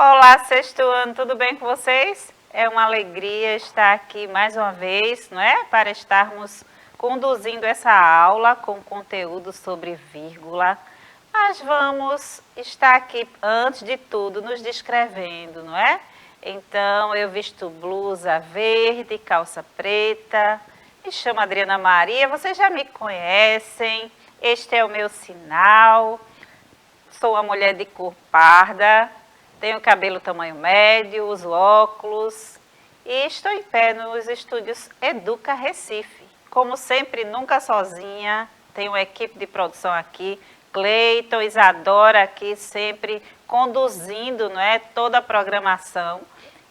Olá, sexto ano, tudo bem com vocês? É uma alegria estar aqui mais uma vez, não é? Para estarmos conduzindo essa aula com conteúdo sobre vírgula. Mas vamos estar aqui, antes de tudo, nos descrevendo, não é? Então, eu visto blusa verde, calça preta, me chamo Adriana Maria, vocês já me conhecem, este é o meu sinal, sou uma mulher de cor parda, tenho cabelo tamanho médio, uso óculos e estou em pé nos estúdios Educa Recife. Como sempre, nunca sozinha, tenho uma equipe de produção aqui, Cleiton, Isadora aqui sempre conduzindo, não é, toda a programação.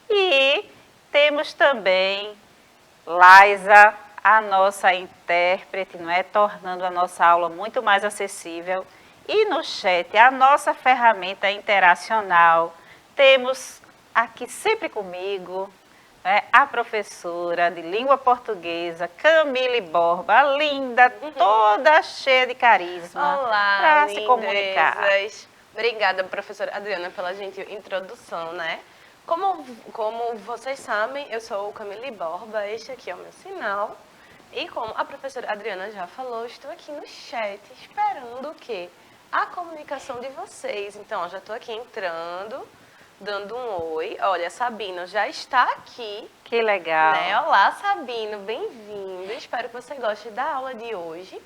E temos também Laisa, a nossa intérprete, não é, tornando a nossa aula muito mais acessível. E no chat, a nossa ferramenta interacional, temos aqui sempre comigo, né, a professora de língua portuguesa, Camille Borba, linda, toda cheia de carisma. Olá, para se comunicar. Obrigada, professora Adriana, pela gentil introdução, né? Como vocês sabem, eu sou Camille Borba, este aqui é o meu sinal. E como a professora Adriana já falou, estou aqui no chat esperando o quê? A comunicação de vocês. Então, já estou aqui entrando, dando um oi. Olha, Sabino já está aqui. Que legal. Né? Olá, Sabino, bem-vindo. Espero que você goste da aula de hoje.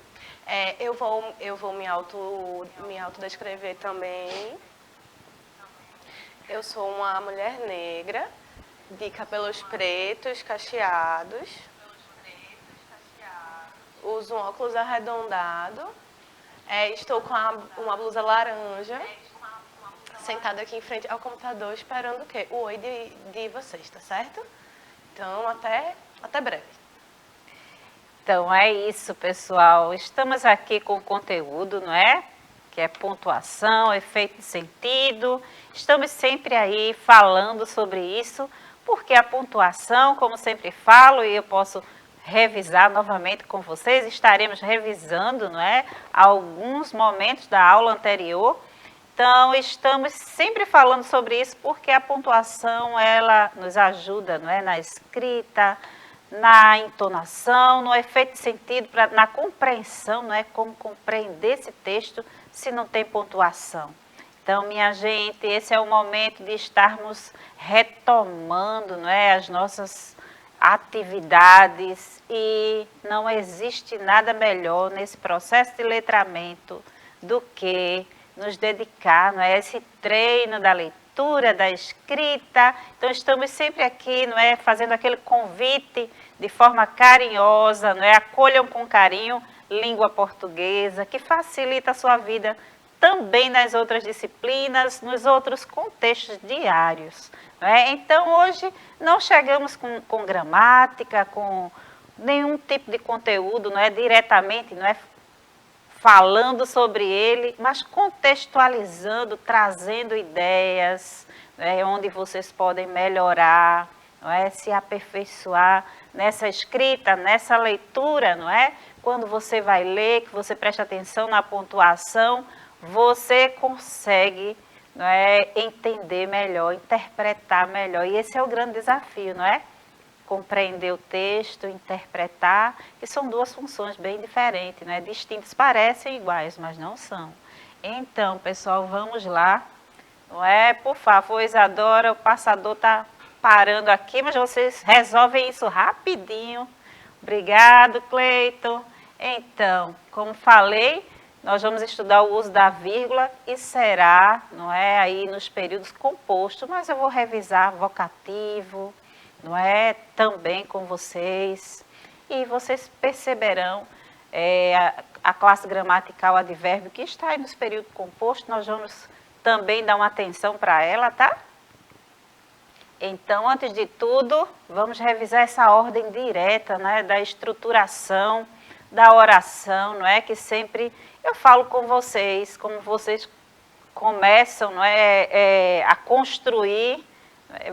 Eu vou me autodescrever também. Eu sou uma mulher negra, de cabelos pretos, cacheados. Uso um óculos arredondado. Estou com uma blusa laranja, sentada aqui em frente ao computador, esperando o quê? O oi de vocês, tá certo? Então, até breve. Então, é isso, pessoal. Estamos aqui com conteúdo, não é? Que é pontuação, efeito de sentido. Estamos sempre aí falando sobre isso, porque a pontuação, como sempre falo, e eu posso revisar novamente com vocês, estaremos revisando, não é, alguns momentos da aula anterior. Então, estamos sempre falando sobre isso porque a pontuação, ela nos ajuda, não é, na escrita, na entonação, no efeito de sentido, na compreensão, não é, como compreender esse texto se não tem pontuação. Então, minha gente, esse é o momento de estarmos retomando, não é, as nossas atividades, e não existe nada melhor nesse processo de letramento do que nos dedicar, não é, a esse treino da leitura, da escrita. Então, estamos sempre aqui, não é, fazendo aquele convite de forma carinhosa, não é, acolham com carinho língua portuguesa, que facilita a sua vida também nas outras disciplinas, nos outros contextos diários. Não é? Então, hoje não chegamos com gramática, com nenhum tipo de conteúdo, não é, diretamente, não é, falando sobre ele, mas contextualizando, trazendo ideias, não é, onde vocês podem melhorar, não é, se aperfeiçoar nessa escrita, nessa leitura, não é? Quando você vai ler, que você presta atenção na pontuação, você consegue, não é, entender melhor, interpretar melhor. E esse é o grande desafio, não é? Compreender o texto, interpretar, que são duas funções bem diferentes, não é? Distintas, parecem iguais, mas não são. Então, pessoal, vamos lá, não é? Por favor, Isadora, o passador está parando aqui, mas vocês resolvem isso rapidinho. Obrigado, Cleiton. Então, como falei, nós vamos estudar o uso da vírgula e será, não é, aí nos períodos compostos, mas eu vou revisar vocativo, não é, também com vocês, e vocês perceberão a classe gramatical advérbio que está aí nos períodos compostos, nós vamos também dar uma atenção para ela, tá? Então, antes de tudo, vamos revisar essa ordem direta, né, da estruturação, da oração, não é, que sempre eu falo com vocês, como vocês começam, não é, a construir,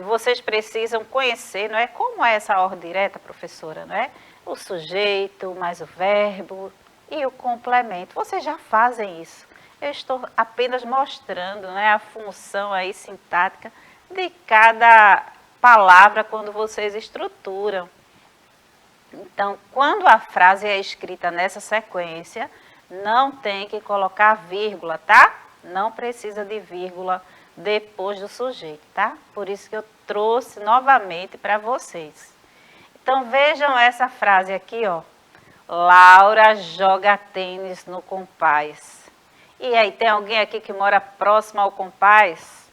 vocês precisam conhecer, não é, como é essa ordem direta, professora, não é? O sujeito, mais o verbo e o complemento. Vocês já fazem isso. Eu estou apenas mostrando, né, a função aí sintática de cada palavra quando vocês estruturam. Então, quando a frase é escrita nessa sequência, não tem que colocar vírgula, tá? Não precisa de vírgula depois do sujeito, tá? Por isso que eu trouxe novamente para vocês. Então, vejam essa frase aqui, ó. Laura joga tênis no Compás. E aí, tem alguém aqui que mora próximo ao Compás?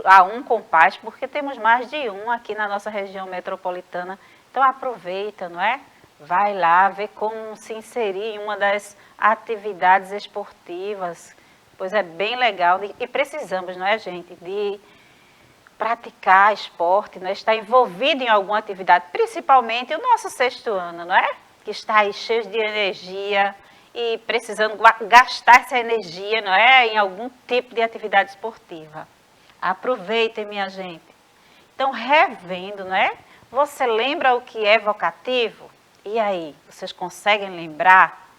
A um Compás, porque temos mais de um aqui na nossa região metropolitana. Então, aproveita, não é? Vai lá, vê como se inserir em uma das atividades esportivas, pois é bem legal. E precisamos, não é, gente, de praticar esporte, não é? Estar envolvido em alguma atividade, principalmente o nosso 6º ano, não é? Que está aí cheio de energia e precisando gastar essa energia, não é? Em algum tipo de atividade esportiva. Aproveitem, minha gente. Então, revendo, não é? Você lembra o que é vocativo? E aí, vocês conseguem lembrar?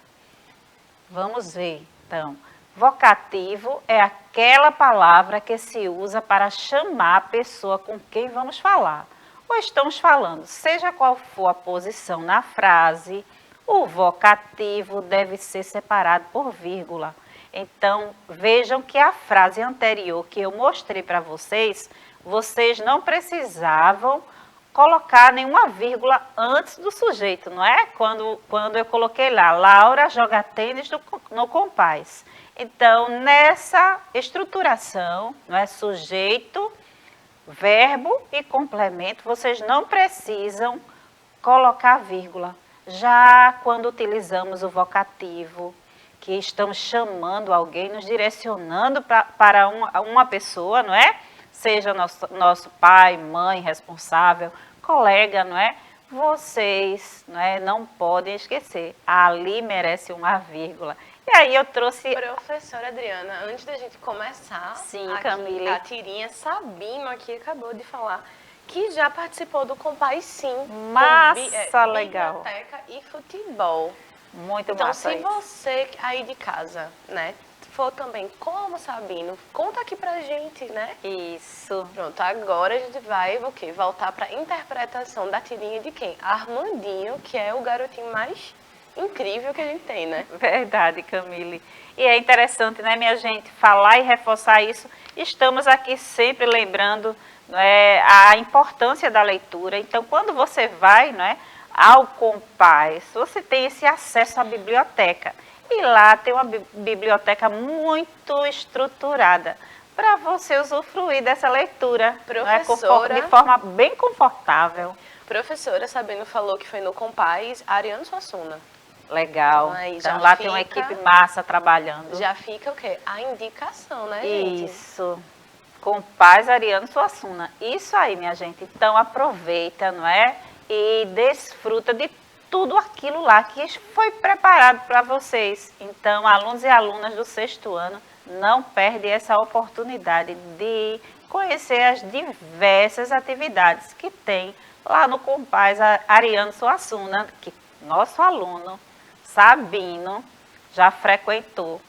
Vamos ver, então. Vocativo é aquela palavra que se usa para chamar a pessoa com quem vamos falar. Ou estamos falando, seja qual for a posição na frase, o vocativo deve ser separado por vírgula. Então, vejam que a frase anterior que eu mostrei para vocês, vocês não precisavam colocar nenhuma vírgula antes do sujeito, não é? Quando eu coloquei lá, Laura joga tênis no Compás. Então, nessa estruturação, não é? Sujeito, verbo e complemento, vocês não precisam colocar vírgula. Já quando utilizamos o vocativo, que estamos chamando alguém, nos direcionando para uma pessoa, não é? Seja nosso pai, mãe, responsável, colega, não é? Vocês, não é? Não podem esquecer, ali merece uma vírgula. E aí eu trouxe... Professora Adriana, antes da gente começar, sim, aqui, Camille, a tirinha Sabino aqui acabou de falar que já participou do Compás, sim. Massa, legal. Biblioteca e futebol. Muito então, massa. Então, se você aí de casa, né, for também como Sabino, conta aqui pra gente, né? Isso. Pronto, agora a gente vai voltar pra interpretação da tirinha de quem? Armandinho, que é o garotinho mais incrível que a gente tem, né? Verdade, Camille. E é interessante, né, minha gente, falar e reforçar isso. Estamos aqui sempre lembrando, não é, a importância da leitura. Então, quando você vai, não é, ao Compás, você tem esse acesso à biblioteca. E lá tem uma biblioteca muito estruturada para você usufruir dessa leitura, professora, não é, de forma bem confortável. Professora Sabino falou que foi no Compás Ariano Suassuna. Legal. Então lá tem uma equipe massa trabalhando. Já fica o quê? A indicação, né, gente? Isso. Compás Ariano Suassuna. Isso aí, minha gente. Então aproveita, não é? E desfruta de tudo aquilo lá que foi preparado para vocês. Então, alunos e alunas do 6º ano, não perdem essa oportunidade de conhecer as diversas atividades que tem lá no Compás Ariano Suassuna, que nosso aluno Sabino já frequentou.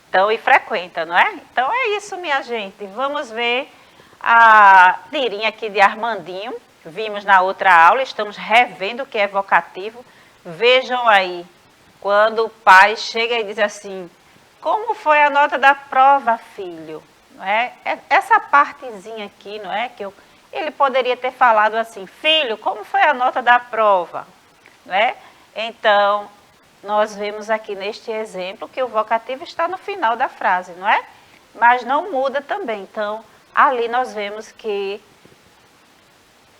Então, e frequenta, não é? Então, é isso, minha gente. Vamos ver a tirinha aqui de Armandinho. Vimos na outra aula, estamos revendo o que é vocativo. Vejam aí, quando o pai chega e diz assim, como foi a nota da prova, filho? Não é? Essa partezinha aqui, não é? Ele poderia ter falado assim, filho, como foi a nota da prova? Não é? Então, nós vemos aqui neste exemplo que o vocativo está no final da frase, não é? Mas não muda também. Então, ali nós vemos que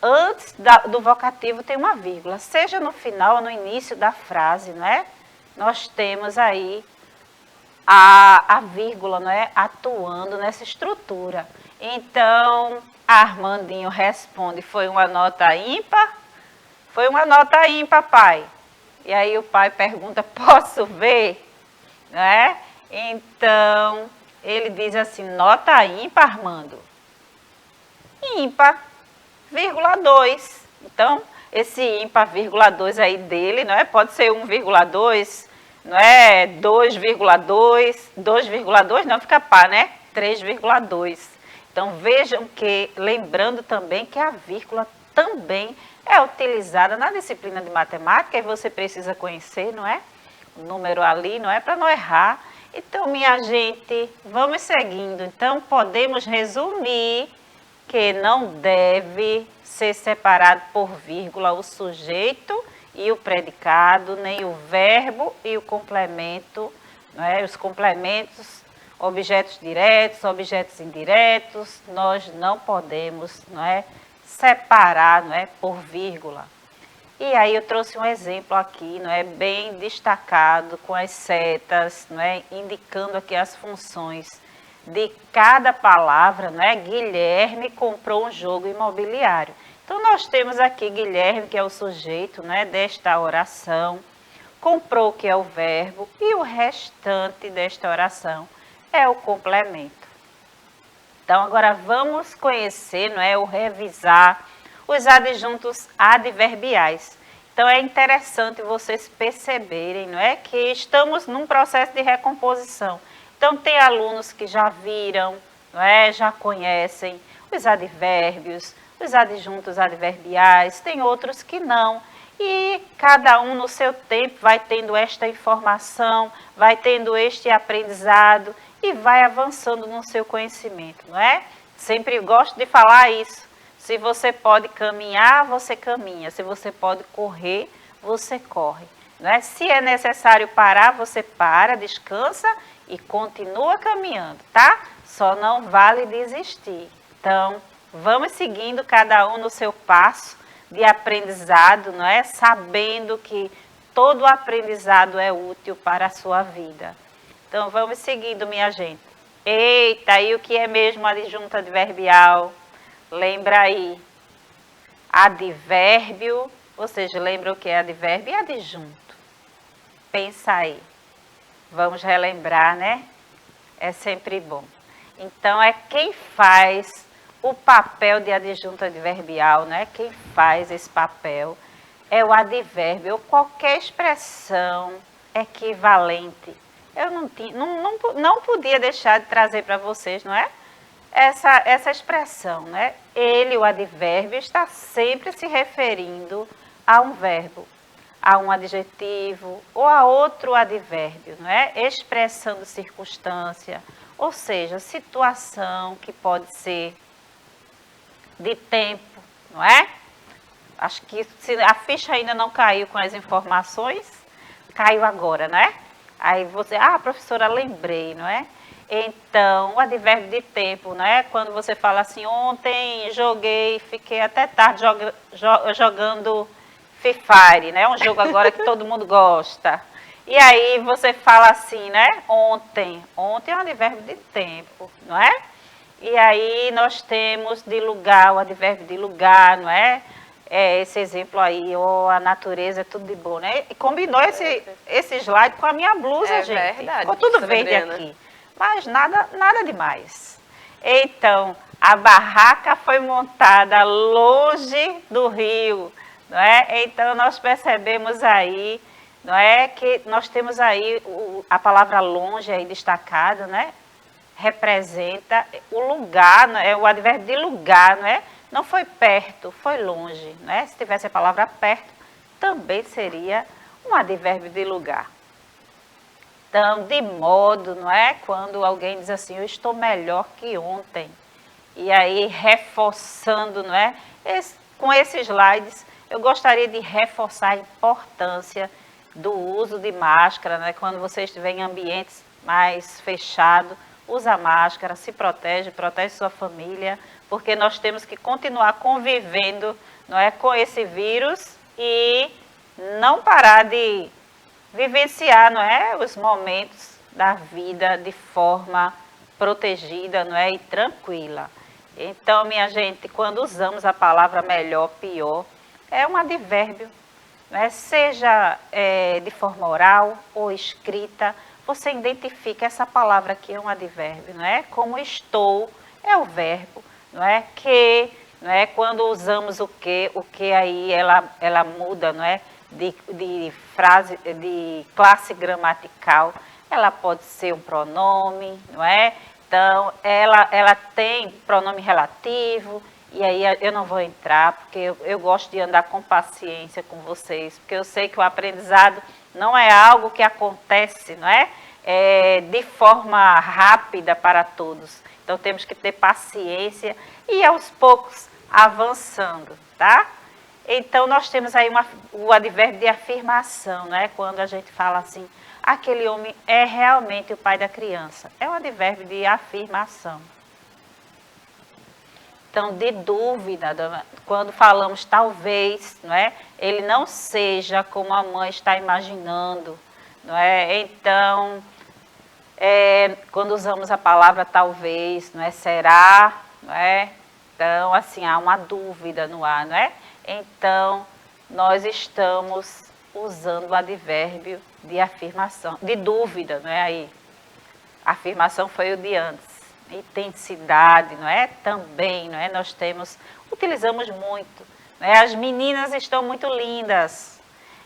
antes do vocativo tem uma vírgula, seja no final ou no início da frase, não é? Nós temos aí a vírgula, não é? Atuando nessa estrutura. Então, Armandinho responde, foi uma nota ímpar? Foi uma nota ímpar, pai. E aí o pai pergunta, posso ver? Não é? Então, ele diz assim, nota ímpar, Armando? Ímpar. 2. Então, esse ímpar, 2 aí dele, não é? Pode ser 1,2, não é? 2,2, 2,2 não fica pá, né? 3,2. Então, vejam que, lembrando também que a vírgula também é utilizada na disciplina de matemática e você precisa conhecer, não é? O número ali, não é? Para não errar. Então, minha gente, vamos seguindo. Então, podemos resumir que não deve ser separado por vírgula o sujeito e o predicado, nem o verbo e o complemento, não é? Os complementos, objetos diretos, objetos indiretos, nós não podemos, não é, separar, não é, por vírgula. E aí eu trouxe um exemplo aqui, não é, bem destacado, com as setas, não é, indicando aqui as funções de cada palavra, não é? Guilherme comprou um jogo imobiliário. Então nós temos aqui Guilherme, que é o sujeito, né, desta oração, comprou, que é o verbo, e o restante desta oração é o complemento. Então agora vamos conhecer, não é, ou revisar os adjuntos adverbiais. Então é interessante vocês perceberem, não é, que estamos num processo de recomposição. Então tem alunos que já viram, não é, já conhecem os advérbios, os adjuntos adverbiais, tem outros que não. E cada um no seu tempo vai tendo esta informação, vai tendo este aprendizado e vai avançando no seu conhecimento, não é? Sempre gosto de falar isso. Se você pode caminhar, você caminha. Se você pode correr, você corre. Não é? Se é necessário parar, você para, descansa e continua caminhando, tá? Só não vale desistir. Então, vamos seguindo cada um no seu passo de aprendizado, não é? Sabendo que todo aprendizado é útil para a sua vida. Então, vamos seguindo, minha gente. Eita, e o que é mesmo adjunto adverbial? Lembra aí. Advérbio, vocês lembram o que é advérbio e adjunto? Pensa aí. Vamos relembrar, né? É sempre bom. Então, é quem faz o papel de adjunto adverbial, né? Quem faz esse papel é o advérbio, ou qualquer expressão equivalente. Eu não podia deixar de trazer para vocês, não é? Essa expressão, né? Ele, o advérbio, está sempre se referindo a um verbo, a um adjetivo ou a outro advérbio, não é? Expressando circunstância, ou seja, situação que pode ser de tempo, não é? Acho que se a ficha ainda não caiu com as informações, caiu agora, não é? Aí você, professora, lembrei, não é? Então, o advérbio de tempo, não é? Quando você fala assim, ontem joguei, fiquei até tarde jogando Free Fire, né? Um jogo agora que todo mundo gosta. E aí você fala assim, né? Ontem. Ontem é um advérbio de tempo, não é? E aí nós temos de lugar, o advérbio de lugar, não é? Esse exemplo aí, a natureza é tudo de bom, né? E combinou esse slide com a minha blusa, gente. Verdade, ficou tudo verde Adriana. aqui. Mas nada demais. Então, a barraca foi montada longe do rio, não é? Então, nós percebemos aí, não é, que nós temos aí a palavra longe aí destacada, né? Representa o lugar, não é? O advérbio de lugar, não é? Não foi perto, foi longe, né? Se tivesse a palavra perto, também seria um advérbio de lugar. Então, de modo, não é? Quando alguém diz assim, eu estou melhor que ontem. E aí, reforçando, não é? Com esses slides, eu gostaria de reforçar a importância do uso de máscara, né? Quando você estiver em ambientes mais fechados, usa máscara, se protege sua família, porque nós temos que continuar convivendo, não é, com esse vírus e não parar de vivenciar, não é, os momentos da vida de forma protegida, não é, e tranquila. Então, minha gente, quando usamos a palavra melhor, pior, é um advérbio, não é? Seja de forma oral ou escrita, você identifica essa palavra aqui é um advérbio, não é? Como estou é o verbo, não é? Que, não é? Quando usamos o que aí ela muda, não é? De frase, de classe gramatical, ela pode ser um pronome, não é? Então, ela tem pronome relativo, e aí eu não vou entrar, porque eu gosto de andar com paciência com vocês, porque eu sei que o aprendizado não é algo que acontece, não é? De forma rápida para todos. Então, temos que ter paciência e, aos poucos, avançando, tá? Então, nós temos aí o advérbio de afirmação, né? Quando a gente fala assim, aquele homem é realmente o pai da criança. É um advérbio de afirmação. Então, de dúvida, quando falamos talvez, não é? Ele não seja como a mãe está imaginando, não é? Então, quando usamos a palavra talvez, não é? Será, não é? Então, assim, há uma dúvida no ar, não é? Então, nós estamos usando o advérbio de afirmação, de dúvida, não é aí? A afirmação foi o de antes. Intensidade, não é? Também, não é? Nós utilizamos muito, não é? As meninas estão muito lindas.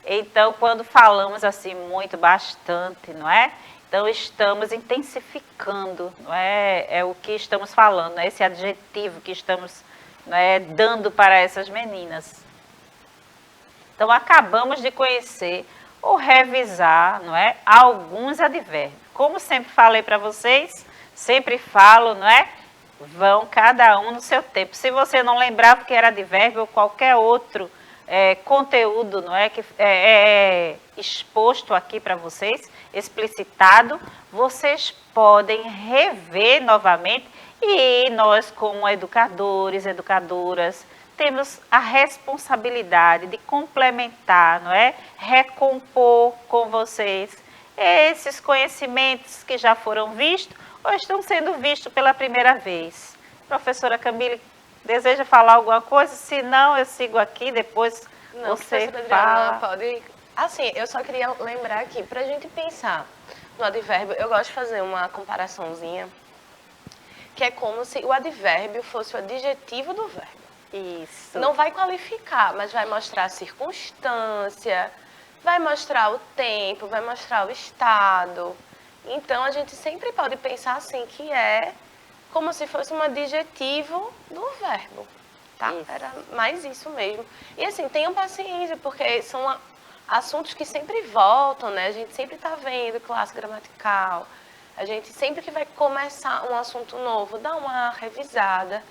Então, quando falamos assim muito, bastante, não é? Então, estamos intensificando, não é? É o que estamos falando, não é? Esse adjetivo que estamos, não é, dando para essas meninas. Então, acabamos de conhecer ou revisar, não é, alguns advérbios. Como sempre falei para vocês, sempre falo, não é? Vão cada um no seu tempo. Se você não lembrava que era advérbio ou qualquer outro conteúdo, não é, que é exposto aqui para vocês, explicitado, vocês podem rever novamente e nós, como educadores, educadoras, temos a responsabilidade de complementar, não é? Recompor com vocês esses conhecimentos que já foram vistos ou estão sendo vistos pela primeira vez. Professora Camille, deseja falar alguma coisa? Se não, eu sigo aqui, depois Não, você Adriana, fala. pode... Assim, eu só queria lembrar aqui, para a gente pensar no advérbio, eu gosto de fazer uma comparaçãozinha, que é como se o advérbio fosse o adjetivo do verbo. Isso. Não vai qualificar, mas vai mostrar a circunstância, vai mostrar o tempo, vai mostrar o estado. Então, a gente sempre pode pensar assim, que é como se fosse um adjetivo do verbo, tá? Isso. Era mais isso mesmo. E assim, tenham paciência, porque são assuntos que sempre voltam, né? A gente sempre está vendo classe gramatical. A gente sempre que vai começar um assunto novo, dá uma revisada.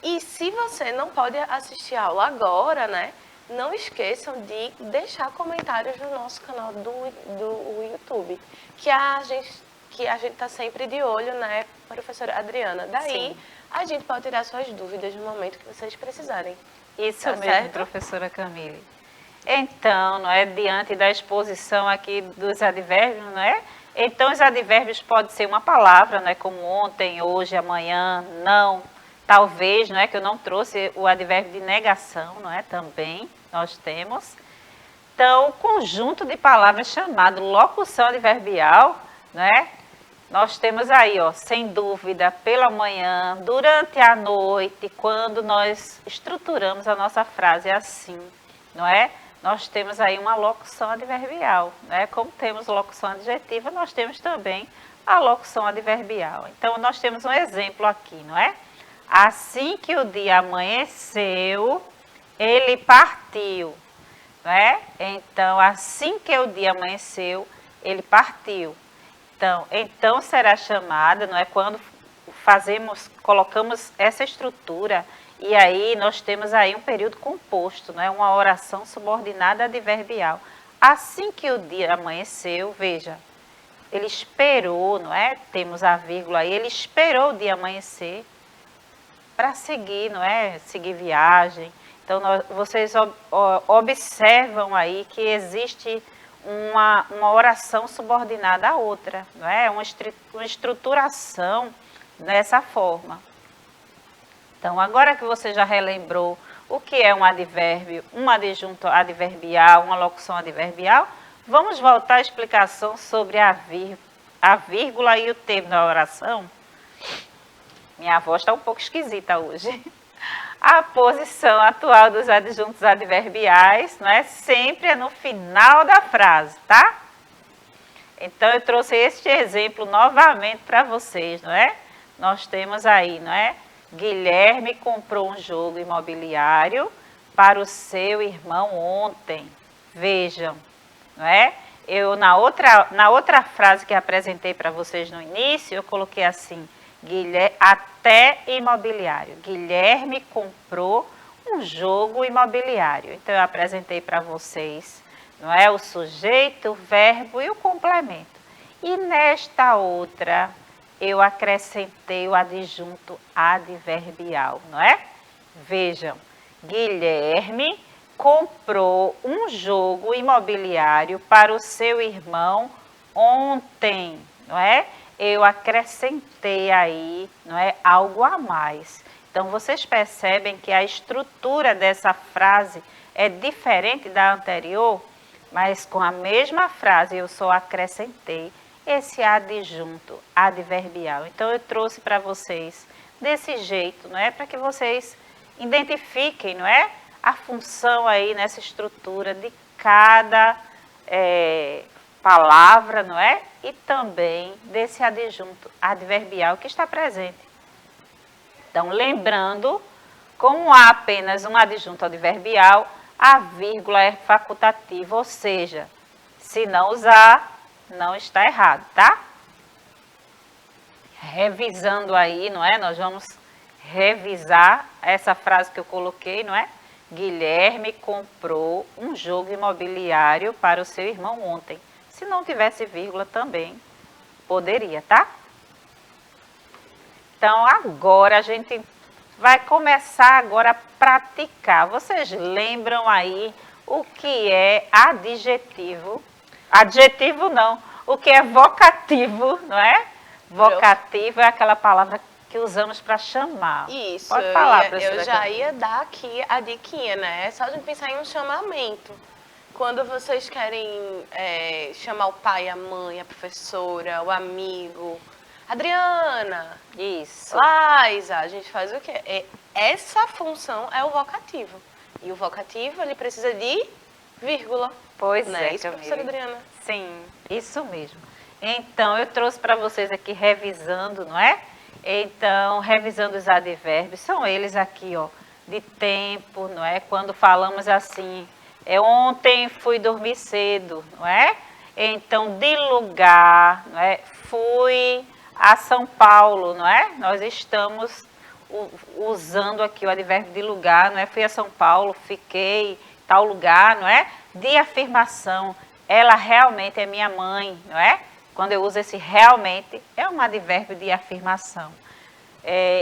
E se você não pode assistir a aula agora, né? Não esqueçam de deixar comentários no nosso canal do YouTube, que a gente está sempre de olho, né, professora Adriana? Daí, Sim. a gente pode tirar suas dúvidas no momento que vocês precisarem. Isso Tá mesmo, certo? professora Camille. Então, não é, diante da exposição aqui dos advérbios, não é? Então, os advérbios podem ser uma palavra, né, como ontem, hoje, amanhã, não, talvez, não é, que eu não trouxe o advérbio de negação, não é, também nós temos. Então, o conjunto de palavras chamado locução adverbial, não é? Nós temos aí, ó, sem dúvida, pela manhã, durante a noite, quando nós estruturamos a nossa frase assim, não é? Nós temos aí uma locução adverbial, né? Como temos locução adjetiva, nós temos também a locução adverbial. Então, nós temos um exemplo aqui, não é? Assim que o dia amanheceu, ele partiu, não é? Então, assim que o dia amanheceu, ele partiu. Então será chamada, não é? Quando colocamos essa estrutura, e aí nós temos aí um período composto, não é? Uma oração subordinada adverbial. Assim que o dia amanheceu, veja, ele esperou, não é? Temos a vírgula aí, ele esperou o dia amanhecer para seguir, não é? Seguir viagem. Então, vocês observam aí que existe uma oração subordinada à outra, não é? Uma estruturação dessa forma. Então, agora que você já relembrou o que é um advérbio, um adjunto adverbial, uma locução adverbial, vamos voltar à explicação sobre a vírgula e o termo da oração. Minha voz está um pouco esquisita hoje. A posição atual dos adjuntos adverbiais, não é? Sempre é no final da frase, tá? Então, eu trouxe este exemplo novamente para vocês, não é? nós temos aí, não é? Guilherme comprou um jogo imobiliário para o seu irmão ontem. Vejam, não é? Eu, na outra frase que apresentei para vocês no início, eu coloquei assim, até imobiliário. Guilherme comprou um jogo imobiliário. Então, eu apresentei para vocês, não é? O sujeito, o verbo e o complemento. E nesta outra, eu acrescentei o adjunto adverbial, não é? Vejam, Guilherme comprou um jogo imobiliário para o seu irmão ontem, não é? Eu acrescentei aí, não é, algo a mais. Então, vocês percebem que a estrutura dessa frase é diferente da anterior, mas com a mesma frase eu só acrescentei esse adjunto adverbial. Então, eu trouxe para vocês desse jeito, não é? Para que vocês identifiquem, não é? A função aí nessa estrutura de cada palavra, não é? E também desse adjunto adverbial que está presente. Então, lembrando, como há apenas um adjunto adverbial, a vírgula é facultativa, ou seja, se não usar, não está errado, tá? Revisando aí, não é? Nós vamos revisar essa frase que eu coloquei, não é? Guilherme comprou um jogo imobiliário para o seu irmão ontem. Se não tivesse vírgula também poderia, tá? Então, agora a gente vai começar agora a praticar. Vocês lembram aí o que é adjetivo? Adjetivo não, o que é vocativo, não é? Vocativo é aquela palavra que usamos para chamar. Isso, pode falar, eu já ia dar aqui a diquinha, né? É só de pensar em um chamamento. Quando vocês querem chamar o pai, a mãe, a professora, o amigo, Adriana, isso, Laisa, a gente faz o quê? Essa função é o vocativo. E o vocativo, ele precisa de vírgula. pois né? é, Isso, professora Adriana. Sim, isso mesmo. Então, eu trouxe para vocês aqui revisando, não é? Então, revisando os advérbios, são eles aqui, ó, de tempo, não é? Quando falamos assim, ontem fui dormir cedo, não é? Então, de lugar, não é? Fui a São Paulo, não é? Nós estamos usando aqui o advérbio de lugar, não é? Fui a São Paulo, fiquei tal lugar, não é? De afirmação, ela realmente é minha mãe, não é? Quando eu uso esse realmente, é um advérbio de afirmação.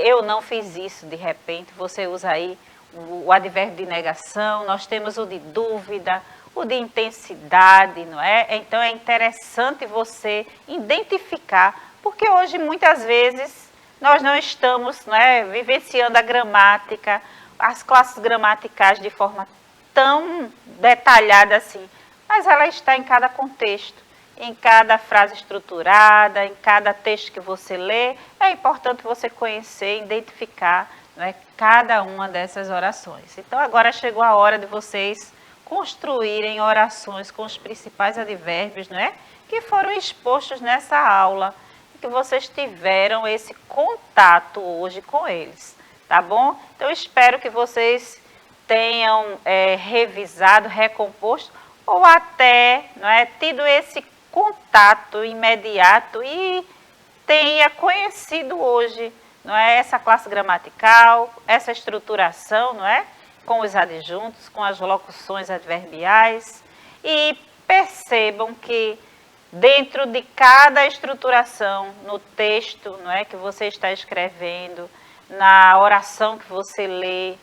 Eu não fiz isso, de repente, você usa aí o advérbio de negação, nós temos o de dúvida, o de intensidade, não é? Então, é interessante você identificar, porque hoje, muitas vezes, nós não estamos, não é, vivenciando a gramática, as classes gramaticais de forma tão detalhada assim, mas ela está em cada contexto. Em cada frase estruturada, em cada texto que você lê, é importante você conhecer, identificar, não é, cada uma dessas orações. Então, agora chegou a hora de vocês construírem orações com os principais advérbios, não é, que foram expostos nessa aula, que vocês tiveram esse contato hoje com eles, tá bom? Então, espero que vocês tenham revisado, recomposto, ou até, não é, tido esse contato imediato e tenha conhecido hoje, não é, essa classe gramatical, essa estruturação, não é, com os adjuntos, com as locuções adverbiais, e percebam que dentro de cada estruturação, no texto, não é, que você está escrevendo, na oração que você lê,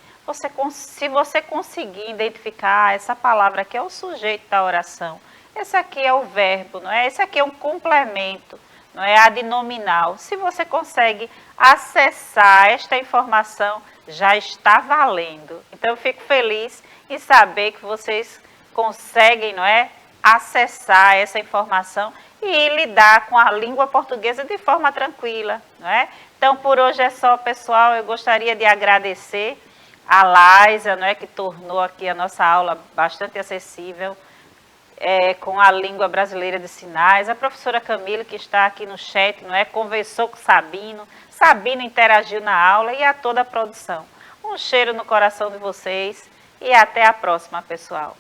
se você conseguir identificar essa palavra que é o sujeito da oração, esse aqui é o verbo, não é? Esse aqui é um complemento, não é? Adnominal. Se você consegue acessar esta informação, já está valendo. Então, eu fico feliz em saber que vocês conseguem, não é, acessar essa informação e lidar com a língua portuguesa de forma tranquila, não é? Então, por hoje é só, pessoal. Eu gostaria de agradecer a Laisa, não é, que tornou aqui a nossa aula bastante acessível. com a língua brasileira de sinais, a professora Camila, que está aqui no chat, não é? Conversou com Sabino, Sabino interagiu na aula e a toda a produção. Um cheiro no coração de vocês e até a próxima, pessoal.